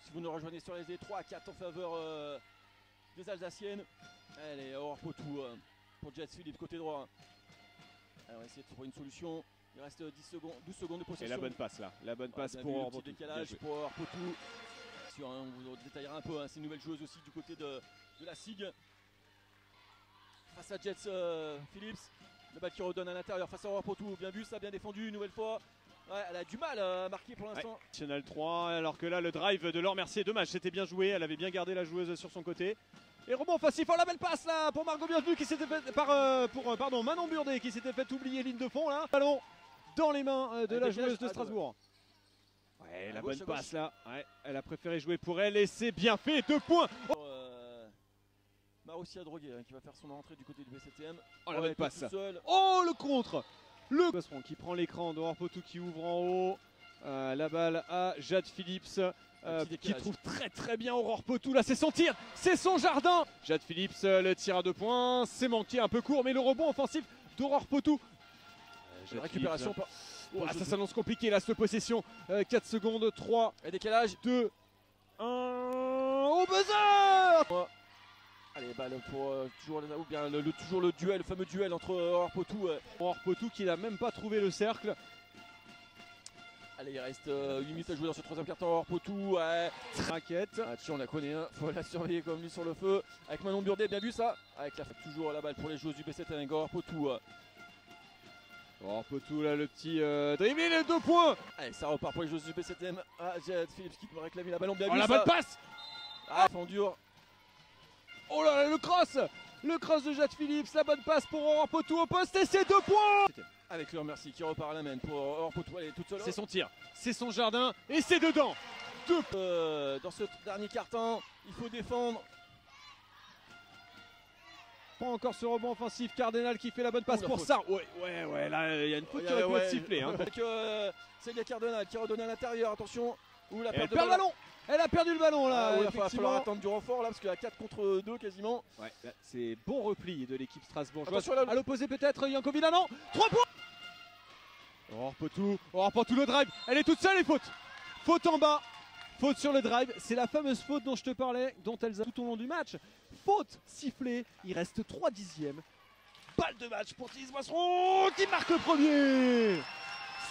Si vous nous rejoignez sur les 3-4 en faveur des Alsaciennes. Allez, hors poteau pour Jets Philippe côté droit. Alors on va essayer de trouver une solution. Il reste 12 secondes de possession. Et la bonne passe là, la bonne passe pour hors poteau. Décalage pour hors poteau. On vous détaillera un peu, c'est une nouvelle joueuse aussi du côté de la SIG. Face à Jets Phillips. Le balle qui redonne à l'intérieur face à hors poteau. Bien vu, ça bien défendu une nouvelle fois. Ouais, elle a du mal à marquer pour l'instant. Ouais, Channel 3, alors que là le drive de Laure Mercier, dommage, c'était bien joué, elle avait bien gardé la joueuse sur son côté. Et rebond offensif, oh la belle passe là pour Margot Bienvenue qui s'était fait pardon, Manon Burdet qui s'était fait oublier ligne de fond là. Ballon dans les mains de la joueuse de Strasbourg. Ouais, la bonne passe là, ouais, elle a préféré jouer pour elle et c'est bien fait, 2 points. Marossia Droguet qui va faire son entrée du côté du BCTM. Oh la bonne passe. Oh le contre. Le Bosseron qui prend l'écran de Horpotou qui ouvre en haut. La balle à Jade Phillips qui trouve très bien Horpotou. Là c'est son tir, c'est son jardin. Jade Phillips, le tir à 2 points. C'est manqué un peu court mais le rebond offensif d'Horpotou. Récupération. Ça s'annonce compliqué là cette possession. 4 secondes, 3. Et décalage. 2, 1. Au buzzer. Allez, balle pour toujours le duel, le fameux duel entre Horpotou. Horpotou qui n'a même pas trouvé le cercle. Allez, il reste 8 minutes à jouer dans ce troisième quart-temps. Horpotou, ouais. Raquette. On la connaît, hein. Faut la surveiller comme lui sur le feu. Avec Manon Burdet, bien vu ça. Avec toujours la balle pour les joueuses du BCT avec Horpotou. Horpotou là, le petit dribbling, les 2 points. Allez, ça repart pour les joueuses du BCTM. Jade Phillips qui peut réclamer la ballon, bien vu. La bonne passe. Dur. Oh là là, le cross de Jade Phillips, la bonne passe pour Horpotou au poste et c'est 2 points. Avec Laure Mercier qui repart à la main pour Horpotou, elle est toute seule. C'est son tir, c'est son jardin et c'est dedans. Dans ce dernier quart-temps, il faut défendre. Pas encore ce rebond offensif, Cardinal qui fait la bonne passe pour ça. Ouais, là il y a une faute qui aurait pu être sifflée. Avec Célia Cardinal qui redonne à l'intérieur, attention. Elle perd le ballon. Elle a perdu le ballon là. Il va falloir attendre du renfort là parce qu'il y a 4 contre 2 quasiment. Ouais, c'est bon repli de l'équipe Strasbourg. À l'opposé peut-être Yankovina, non. 3 points. Horpotou le drive. Elle est toute seule et faute. Faute en bas. Faute sur le drive. C'est la fameuse faute dont je te parlais, dont elles ont tout au long du match. Faute sifflée. Il reste 3 dixièmes. Balle de match pour Théis Boisseron qui marque le premier.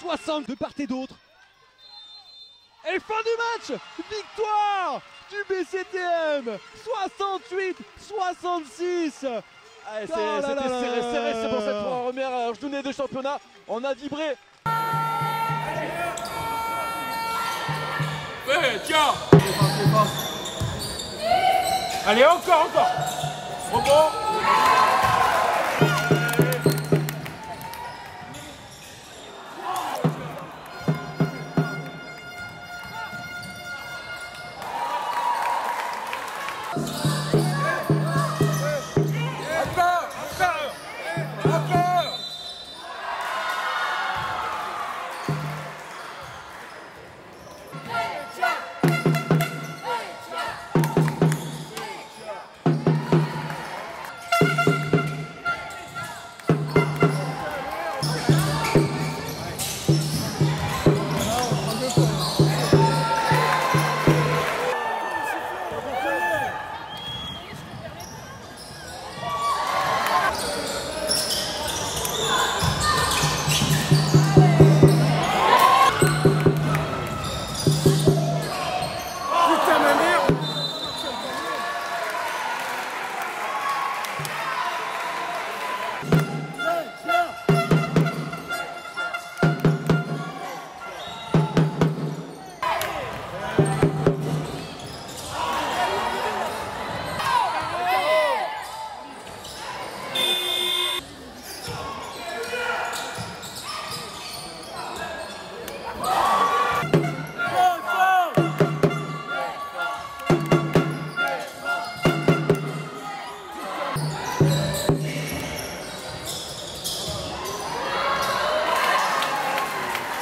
60 de part et d'autre. Et fin du match, victoire du BCTM, 68-66. C'était serré, c'est pour cette première journée de championnat. On a vibré. Ouais, tiens. Allez, encore. Rebond.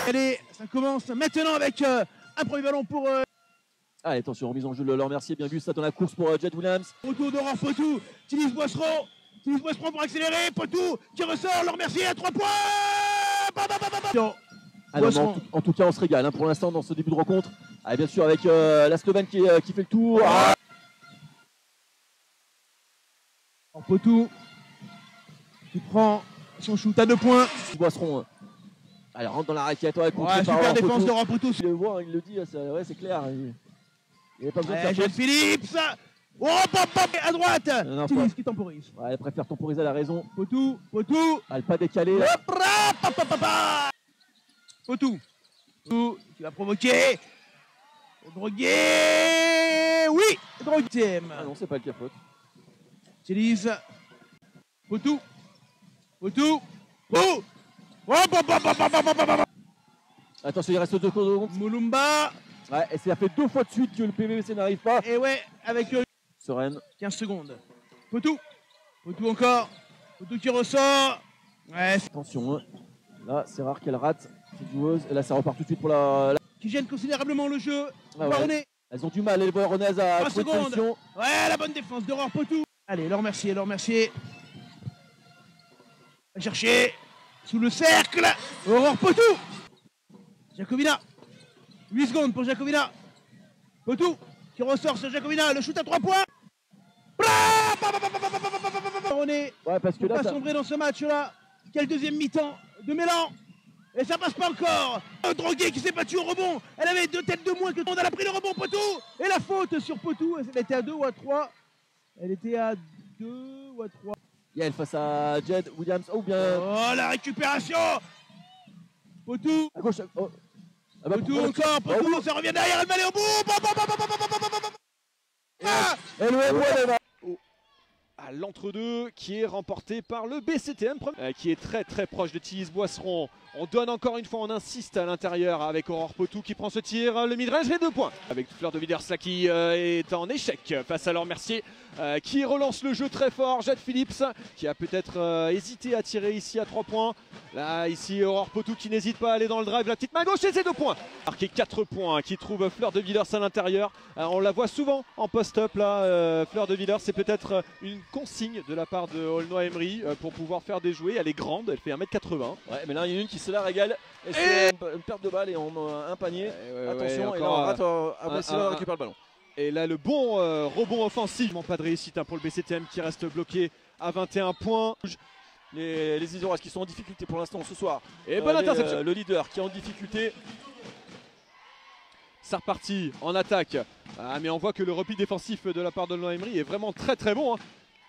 Allez, ça commence maintenant avec un premier ballon pour... Allez, attention, remise en jeu de Laure Mercier, bien vu ça dans la course pour Jade Williams. Retour de Horpotou, Théis Boisseron pour accélérer, Potou qui ressort, Laure Mercier à 3 points. Ah non, mais en tout cas, on se régale pour l'instant dans ce début de rencontre. Ah, bien sûr, avec la Slovène qui fait le tour. Ah, Potou qui prend son shoot à 2 points. Boisseron. Allez, rentre dans la raquette. Ouais, Super défense de Aurore Potou. Il le voit, il le dit, ouais, c'est clair. Il n'y avait pas besoin de faire Jade Phillips. Oh, à droite. Phillips qui temporise. Ouais, elle préfère temporiser, elle a raison. Potou. Elle pas décalé. Là. Potou qui va provoquer. Drogué. Oui, Drogué. Ah non, c'est pas le cas faute. Célise. Potou. Attention, il reste 2 secondes. Moulumba. Ouais, et ça fait 2 fois de suite que le PVC n'arrive pas. Et ouais, avec Sereine. 15 secondes. Potou encore. Potou qui ressort. Ouais. Attention, hein. Là, c'est rare qu'elle rate cette joueuse. Et là, ça repart tout de suite pour la... Qui gêne considérablement le jeu. Ah ouais. Elles ont du mal, les Voironnaises, à 3 trouver une secondes. solution. Ouais, la bonne défense d'Aurore Potou. Allez, leur remercier. Va chercher. Sous le cercle. Aurore Potou. Jacobina. 8 secondes pour Jacobina. Potou qui ressort sur Jacobina. Le shoot à 3 points. On est Ouais, parce que là, pas sombré dans ce match-là. Quel deuxième mi-temps de Mélan. Et ça passe pas encore. Drogué qui s'est battu au rebond. Elle avait 2 têtes de moins que tout le monde. Elle a pris le rebond, Potou. Et la faute sur Potou. Elle était à 2 ou à 3. Elle était à 2 ou à 3. Yael face à Jed Williams. Oh bien. Oh, la récupération. Potou. À gauche. Oh. Ah bah, Potou encore. Potou, ça revient derrière. Elle va aller au bout. Et le à l'entre-deux qui est remporté par le BCTM qui est très proche de Tillys Boisseron. On donne encore une fois, on insiste à l'intérieur avec Aurore Potou qui prend ce tir, le mid-range et 2 points. Avec Fleur de Villers là qui est en échec face à Laure Mercier qui relance le jeu très fort. Jade Phillips qui a peut-être hésité à tirer ici à 3 points. Là ici Aurore Potou qui n'hésite pas à aller dans le drive, la petite main gauche et ses 2 points. Marqué 4 points qui trouve Fleur de Villers à l'intérieur. On la voit souvent en post-up là, Fleur de Villers, c'est peut-être une consigne de la part de Aulnoy-Emery pour pouvoir faire des jouets. Elle est grande, elle fait 1m80. Ouais, mais là il y en a une qui se la régale. Et c'est une perte de balle et un panier. Attention, ouais, et là on rate. Après, on récupère le ballon. Et là le bon rebond offensif. Pas de réussite pour le BCTM qui reste bloqué à 21 points. Les Isoras qui sont en difficulté pour l'instant ce soir. Et bonne interception. Le leader qui est en difficulté. Ça repartit en attaque. Mais on voit que le repli défensif de la part de Aulnoy-Emery est vraiment très bon. Hein.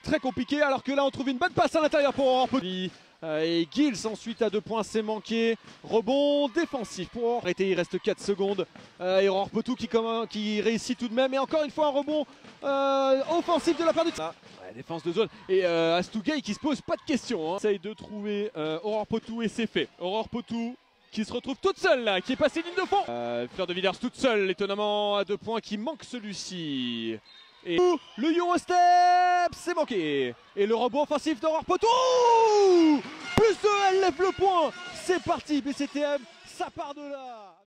Très compliqué alors que là on trouve une bonne passe à l'intérieur pour Aurore Potou. Et Gilles ensuite à 2 points, c'est manqué. Rebond défensif pour Aurore. Il reste 4 secondes. Et Aurore Potou qui réussit tout de même. Et encore une fois un rebond offensif de la part du... défense de zone. Et Astugay qui se pose pas de questions. Hein. Essaye de trouver Aurore Potou et c'est fait. Aurore Potou qui se retrouve toute seule là, qui est passée ligne de fond. Fleur de Villers toute seule, étonnamment à 2 points qui manque celui-ci. Et le Eurostep, c'est manqué. Et le rebond offensif d'Aurore Potou. Plus 2, elle lève le point. C'est parti, BCTM, ça part de là.